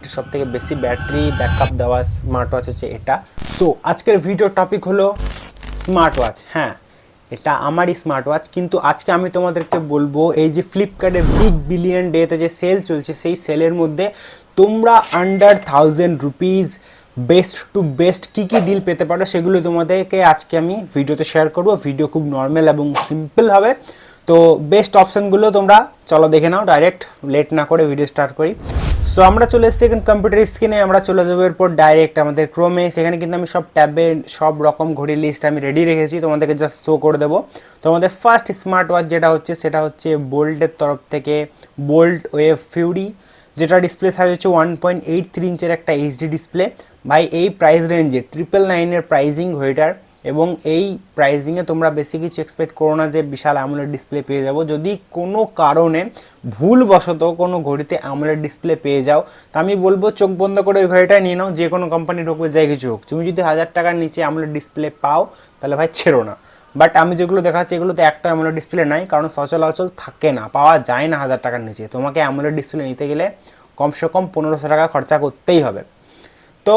সবথেকে বেশি battery backup দেওয়া স্মার্ট ওয়াচ হচ্ছে এটা। সো আজকের ভিডিও টপিক হলো স্মার্ট ওয়াচ। হ্যাঁ, এটা আমারই স্মার্ট ওয়াচ, কিন্তু আজকে আমি তোমাদেরকে বলবো এই যে ফ্লিপকার্টের বিগ বিলিয়ন ডেতে যে সেল চলছে, সেই সেলের মধ্যে তোমরা under 1000 rupees best to best কী কী ডিল পেতে পারো সেগুলো তোমাদেরকে আজকে আমি ভিডিওতে শেয়ার করবো। ভিডিও খুব নর্মাল এবং সিম্পল হবে। তো বেস্ট অপশানগুলো তোমরা চলো দেখে নাও, ডাইরেক্ট লেট না করে ভিডিও স্টার্ট করি। সো আমরা চলে এসেছি এখন কম্পিউটার স্ক্রিনে, আমরা চলে যাবো এরপর ডাইরেক্ট আমাদের ক্রোমে। সেখানে কিন্তু আমি সব ট্যাবে সব রকম ঘড়ির লিস্ট আমি রেডি রেখেছি, তোমাদেরকে জাস্ট শো করে দেবো। তো আমাদের ফার্স্ট স্মার্ট ওয়াচ যেটা হচ্ছে সেটা হচ্ছে বোল্টের তরফ থেকে বোল্ট ওয়েভ ফিউরি, যেটা ডিসপ্লে সাইজ হচ্ছে 1.83 ইঞ্চের একটা এইচডি ডিসপ্লে। ভাই এই প্রাইস রেঞ্জে 999 প্রাইজিং ঘড়িটার, এবং এই প্রাইজিংয়ে তোমরা বেশি কিছু এক্সপেক্ট করো না যে বিশাল অ্যামোলেড ডিসপ্লে পেয়ে যাবো। যদি কোনো কারণে ভুলবশত কোনো ঘড়িতে অ্যামোলেড ডিসপ্লে পেয়ে যাও, তা আমি বলবো চোখ বন্ধ করে ওই ঘড়িটা নিয়ে নাও। যে কোনো কোম্পানি ঢুকবে, যাই কিছু হোক, তুমি যদি 1000 টাকার নিচে অ্যামোলেড ডিসপ্লে পাও তাহলে ভাই ছেড়ো না। বাট আমি যেগুলো দেখাচ্ছি এগুলোতে একটা অ্যামোলেড ডিসপ্লে নাই, কারণ সচরাচর থাকে না, পাওয়া যায় না 1000 টাকার নিচে। তোমাকে অ্যামোলেড ডিসপ্লে নিতে গেলে কমসে কম 1500 টাকা খরচা করতেই হবে। তো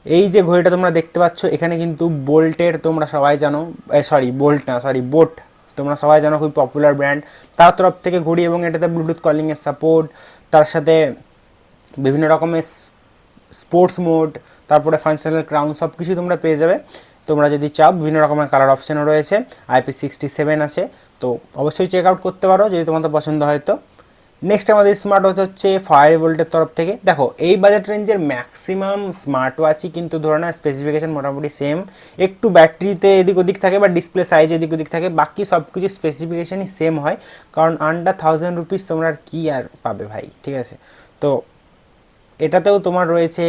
এই যে ঘড়িটা তোমরা দেখতে পাচ্ছ এখানে কিন্তু বোল্টের, তোমরা সবাই জানো, বোট তোমরা সবাই জানো, খুবই পপুলার ব্র্যান্ড, তার তরফ থেকে ঘড়ি। এবং এটাতে ব্লুটুথ কলিংয়ের সাপোর্ট, তার সাথে বিভিন্ন রকমের স্পোর্টস মোড, তারপরে ফাংশনাল ক্রাউন, সব কিছু তোমরা পেয়ে যাবে। তোমরা যদি চাও বিভিন্ন রকমের কালার অপশানও রয়েছে, IP67 আছে, তো অবশ্যই চেক আউট করতে পারো যদি তোমাদের পছন্দ হয়। তো নেক্সট আমাদের স্মার্ট ওয়াচ হচ্ছে ফায়ারবোল্টের তরফ থেকে। দেখো এই বাজেট রেঞ্জের ম্যাক্সিমাম স্মার্ট ওয়াচই কিন্তু ধরে না স্পেসিফিকেশন মোটামুটি সেম, একটু ব্যাটারিতে এদিক ওদিক থাকে বা ডিসপ্লে সাইজ এদিক ওদিক থাকে, বাকি সব কিছু স্পেসিফিকেশনই সেম হয়। কারণ আন্ডার 1000 রুপিস তোমরা আর কি আর পাবে ভাই, ঠিক আছে। তো এটাতেও তোমার রয়েছে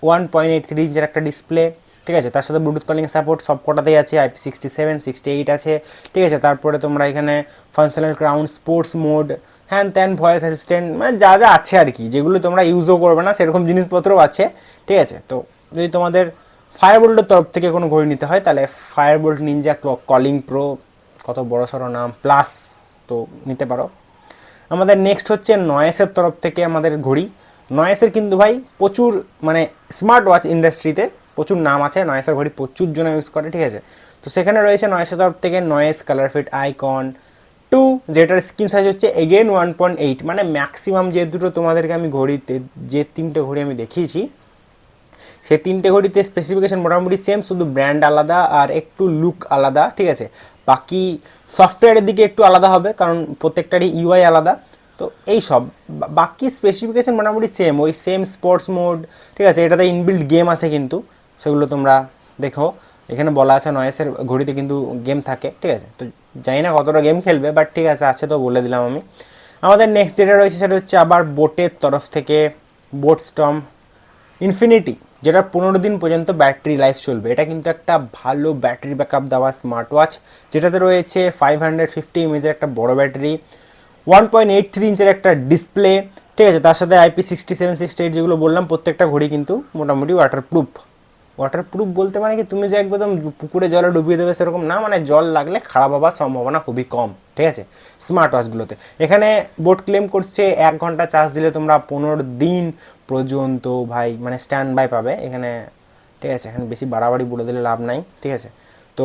1.83 ইঞ্চের একটা ডিসপ্লে, ঠিক আছে, তার সাথে ব্লুটুথ কলিং সাপোর্ট সব কটাতেই আছে, IP67, 68 আছে, ঠিক আছে। তারপরে তোমরা এখানে ফাংশনাল ক্রাউন, স্পোর্টস মোড, হ্যান ত্যান, ভয়েস অ্যাসিস্ট্যান্ট, মানে যা যা আছে আর কি, যেগুলো তোমরা ইউজও করবে না সেরকম জিনিসপত্রও আছে, ঠিক আছে। তো যদি তোমাদের ফায়ারবোল্টের তরফ থেকে কোনো ঘড়ি নিতে হয় তাহলে ফায়ারবোল্ট নিনজা কলিং প্রো, কত বড় সড়ো নাম, প্লাস, তো নিতে পারো। আমাদের নেক্সট হচ্ছে নয়েসের তরফ থেকে আমাদের ঘড়ি। নয়েসের কিন্তু ভাই প্রচুর, মানে স্মার্ট ওয়াচ ইন্ডাস্ট্রিতে প্রচুর নাম আছে, নয়েসের ঘড়ি প্রচুর জন ইউজ করে, ঠিক আছে। তো সেখানে রয়েছে নয়েসের তরফ থেকে নয়েস কালার ফিট আইকন 2, যেটার স্ক্রিন সাইজ হচ্ছে এগেন 1.8, মানে ম্যাক্সিমাম যে দুটো তোমাদেরকে আমি ঘড়িতে, যে তিনটে ঘড়ি আমি দেখিয়েছি, সেই তিনটে ঘড়িতে স্পেসিফিকেশন মোটামুটি সেম, শুধু ব্র্যান্ড আলাদা আর একটু লুক আলাদা, ঠিক আছে। বাকি সফটওয়্যারের দিকে একটু আলাদা হবে, কারণ প্রত্যেকটারই ইউআই আলাদা। তো এই সব বাকি স্পেসিফিকেশন মোটামুটি সেম, ওই সেম স্পোর্টস মোড, ঠিক আছে। এটাতে ইনবিল্ট গেম আছে কিন্তু, সেগুলো তোমরা দেখো, এখানে বলা আছে নয়েসের ঘড়িতে কিন্তু গেম থাকে, ঠিক আছে। তো জানি না কতটা গেম খেলবে, বাট ঠিক আছে, তো বলে দিলাম আমি। আমাদের নেক্সট যেটা রয়েছে সেটা হচ্ছে আবার বোটের তরফ থেকে বোট স্টর্ম ইনফিনিটি, যেটা 15 দিন পর্যন্ত ব্যাটারি লাইফ চলবে। এটা কিন্তু একটা ভালো ব্যাটারি ব্যাকআপ দেওয়া স্মার্ট ওয়াচ, যেটাতে রয়েছে 550 এমএজের একটা বড় ব্যাটারি, 1.83 ইঞ্চের একটা ডিসপ্লে, ঠিক আছে। তার সাথে IP67, 68 যেগুলো বললাম, প্রত্যেকটা ঘড়ি কিন্তু মোটামুটি ওয়াটারপ্রুফ। ওয়াটারপ্রুফ বলতে মানে কি, তুমি যে একদম পুকুরে জলে ডুবিয়ে দেবে সেরকম না, মানে জল লাগলে খারাপ হওয়ার সম্ভাবনা খুবই কম, ঠিক আছে, স্মার্ট ওয়াচগুলোতে। এখানে বোট ক্লেম করছে 1 ঘন্টা চার্জ দিলে তোমরা 15 দিন পর্যন্ত ভাই মানে স্ট্যান্ড বাই পাবে এখানে, ঠিক আছে। এখানে বেশি বাড়াবাড়ি বলে দিলে লাভ নাই, ঠিক আছে। তো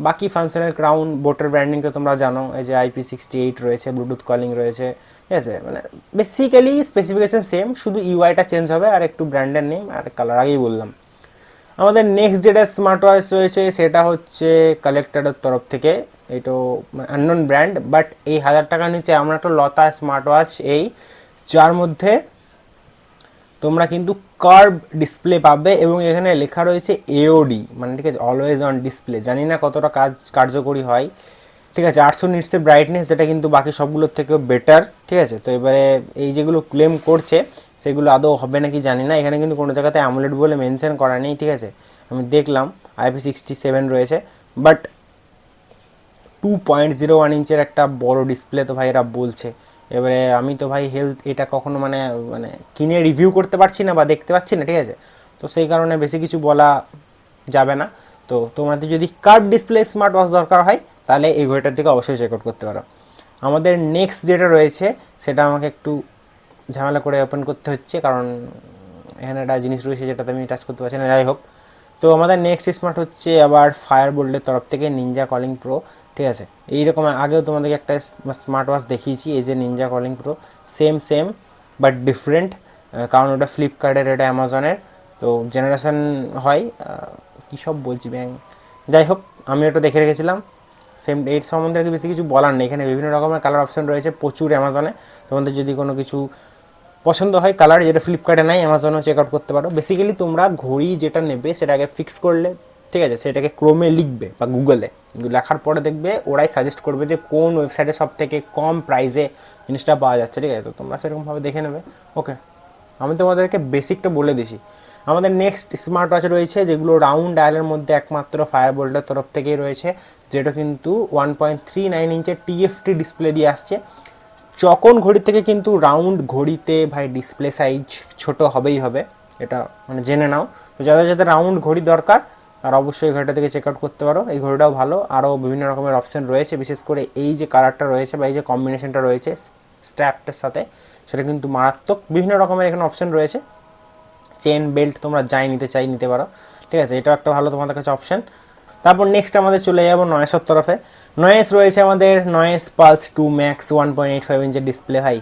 বাকি ফাংশনাল ক্রাউন, বোটের ব্র্যান্ডিং তো তোমরা জানো, এই যে IP68 রয়েছে, ব্লুটুথ কলিং রয়েছে, ঠিক আছে। মানে বেসিক্যালি স্পেসিফিকেশন সেম, শুধু ইউআইটা চেঞ্জ হবে আর একটু ব্র্যান্ডের নেম আর কালার, আগেই বললাম। আমাদের নেক্সট যেটা স্মার্ট ওয়াচ রয়েছে সেটা হচ্ছে কালেক্টরের তরফ থেকে, এটা আননোন ব্র্যান্ড, বাট এই 1000 টাকার নিচে আমরা একটা লতা স্মার্ট ওয়াচ, এই যার মধ্যে তোমরা কিন্তু কার্ভ ডিসপ্লে পাবে, এবং এখানে লেখা রয়েছে AOD, মানে ঠিক আছে, অলওয়েজ অন ডিসপ্লে। জানি না কতটা কার্যকরী হয়, ঠিক আছে। 800 নিটসের ব্রাইটনেস, যেটা কিন্তু বাকি সবগুলোর থেকেও বেটার, ঠিক আছে। তো এবারে এই যেগুলো ক্লেম করছে সেগুলো আদৌ হবে নাকি জানি না, এখানে কিন্তু কোনো জায়গাতে অ্যামোলেড বলে মেনশন করা নেই, ঠিক আছে। আমি দেখলাম IP67 রয়েছে, বাট 2.01 ইঞ্চের একটা বড় ডিসপ্লে তো ভাই এরা বলছে। এবারে আমি তো ভাই এটা কখনো মানে মানে কিনে রিভিউ করতে পারছি না বা দেখতে পাচ্ছি না, ঠিক আছে। তো সেই কারণে বেশি কিছু বলা যাবে না। তো তোমাদের যদি কার্ভ ডিসপ্লে স্মার্ট ওয়াচ দরকার হয় তাহলে এই ঘড়িটার দিকে অবশ্যই চেক আউট করতে পারো। আমাদের নেক্সট যেটা রয়েছে সেটা আমাকে একটু ঝামেলা করে ওপেন করতে হচ্ছে, কারণ এখানে একটা জিনিস রয়েছে যেটাতে আমি টাচ করতে পারছি না। যাই হোক, তো আমাদের নেক্সট স্মার্ট হচ্ছে আবার ফায়ারবোল্টের তরফ থেকে নিনজা কলিং প্রো। ঠিক আছে, এইরকম আগেও তোমাদেরকে একটা স্মার্ট ওয়াচ দেখিয়েছি, এই যে Ninja calling pro, same but different, কারণ ওটা ফ্লিপকার্টের, এটা অ্যামাজনের, তো জেনারেশন হয়, কী সব বলছি ব্যাং। যাই হোক, আমি ওটা দেখে রেখেছিলাম। সেম এর সম্বন্ধে আর কি বেশি কিছু বলার নেই, এখানে বিভিন্ন রকমের কালার অপশন রয়েছে প্রচুর অ্যামাজনে। তোমাদের যদি কোনো কিছু পছন্দ হয় কালার, যেটা ফ্লিপকার্টে নাই, অ্যামাজনেও চেক আউট করতে পারো। বেসিক্যালি তোমরা ঘড়ি যেটা নেবে সেটাকে ফিক্স করলে, ঠিক আছে, সেটাকে ক্রোমে লিখবে বা গুগলে লেখার পরে দেখবে ওরাই সাজেস্ট করবে যে কোন ওয়েবসাইটে সব থেকে কম প্রাইসে জিনিসটা পাওয়া যাচ্ছে। ঠিক আছে, তো তোমরা সেরকমভাবে দেখে নেবে। ওকে, আমি তোমাদেরকে বেসিকটা বলে দিছি। আমাদের নেক্সট স্মার্ট ওয়াচ রয়েছে যেগুলো রাউন্ড ডায়ালের মধ্যে একমাত্র ফায়ারবোল্টের তরফ থেকেই রয়েছে, যেটা কিন্তু 1.39 ইঞ্চের টিএফটি ডিসপ্লে দিয়ে আসছে। চকন ঘড়ি থেকে কিন্তু রাউন্ড ঘড়িতে ভাই ডিসপ্লে সাইজ ছোট হবেই হবে, এটা মানে জেনে নাও। তো যাদের যাদের রাউন্ড ঘড়ি দরকার তারা অবশ্যই এই ঘড়িটা থেকে চেক আউট করতে পারো। এই ঘড়িটাও ভালো, আরও বিভিন্ন রকমের অপশান রয়েছে, বিশেষ করে এই যে কালারটা রয়েছে বা এই যে কম্বিনেশনটা রয়েছে স্ট্র্যাপটার সাথে, সেটা কিন্তু মারাত্মক। বিভিন্ন রকমের এখানে অপশান রয়েছে, চেন বেল্ট তোমরা যাই নিতে চাই নিতে পারো। ঠিক আছে, এটাও একটা ভালো তোমাদের কাছে অপশান। তারপর নেক্সট আমাদের চলে যাবো নয়েসের তরফে। নয়েস রয়েছে আমাদের নয়েস পালস 2 ম্যাক্স 1.85 ইঞ্চের ডিসপ্লে। ভাই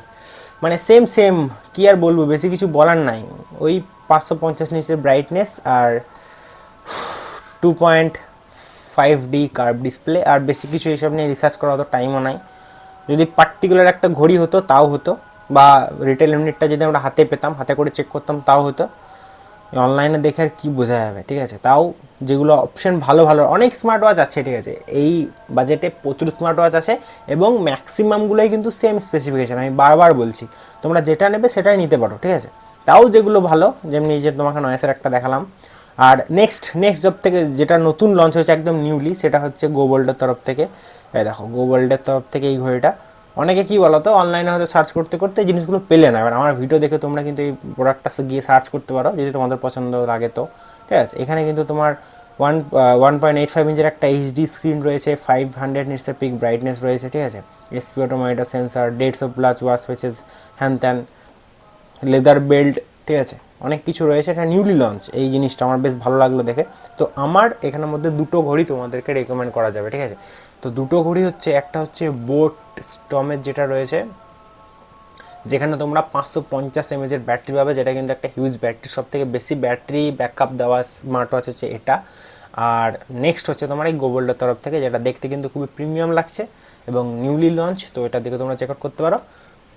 মানে সেম কি আর বলবো, বেশি কিছু বলার নাই। ওই 550 নিচের ব্রাইটনেস আর 2.5D কার্ভ ডিসপ্লে, আর বেশি কিছু এইসব নিয়ে রিসার্চ করা অত টাইমও নাই। যদি পার্টিকুলার একটা ঘড়ি হতো তাও হতো, বা রিটেল ইউনিটটা যদি আমরা হাতে পেতাম, হাতে করে চেক করতাম তাও হতো। অনলাইনে দেখে আর কী বোঝা যাবে। ঠিক আছে, তাও যেগুলো অপশন ভালো ভালো অনেক স্মার্ট ওয়াচ আছে। ঠিক আছে, এই বাজেটে প্রচুর স্মার্ট ওয়াচ আছে এবং ম্যাক্সিমামগুলোই কিন্তু সেম স্পেসিফিকেশান। আমি বারবার বলছি, তোমরা যেটা নেবে সেটাই নিতে পারো। ঠিক আছে, তাও যেগুলো ভালো, যেমনি যে তোমাকে নয়েসের একটা দেখালাম। আর নেক্সট জব থেকে যেটা নতুন লঞ্চ হয়েছে একদম নিউলি, সেটা হচ্ছে গোবোল্ডের তরফ থেকে। এই দেখো, গোবোল্ডের তরফ থেকে এই ঘড়িটা। অনেকে কী বলো তো, অনলাইনে হয়তো সার্চ করতে করতে এই জিনিসগুলো পেলে না, এবার আমার ভিডিও দেখে তোমরা কিন্তু এই প্রোডাক্টটা গিয়ে সার্চ করতে পারো যদি তোমাদের পছন্দ লাগে। তো ঠিক আছে, এখানে কিন্তু তোমার 1.85 ইঞ্চের একটা এইচডি স্ক্রিন রয়েছে, 500 নিটসের পিক ব্রাইটনেস রয়েছে। ঠিক আছে, এসপি অটোমোমিটার sensor, dates of blotch wash faces, হ্যান ত্যান, লেদার বেল্ট। ঠিক আছে, অনেক কিছু রয়েছে, এটা নিউলি লঞ্চ। এই জিনিসটা আমার বেশ ভালো লাগলো দেখে। তো আমার এখানের মধ্যে দুটো ঘড়ি তোমাদেরকে রেকমেন্ড করা যাবে। ঠিক আছে, তো দুটো ঘড়ি হচ্ছে, একটা হচ্ছে বোট স্টমের যেটা রয়েছে, যেখানে তোমরা 550 mAh ব্যাটারি পাবে, যেটা কিন্তু একটা হিউজ ব্যাটারি, সব থেকে বেশি ব্যাটারি ব্যাকআপ দেওয়া স্মার্ট ওয়াচ হচ্ছে এটা। আর নেক্সট হচ্ছে তোমার এই গোবোল্ডের তরফ থেকে, যেটা দেখতে কিন্তু খুবই প্রিমিয়াম লাগছে এবং নিউলি লঞ্চ, তো এটার দিকে তোমরা চেক আউট করতে পারো।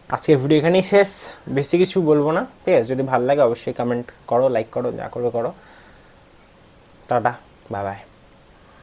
আজকের ভিডিও এখানেই শেষ, বেশি কিছু বলবো না। ঠিক আছে, যদি ভালো লাগে অবশ্যই কমেন্ট করো, লাইক করো, যা করবে করো। Tata, bye bye.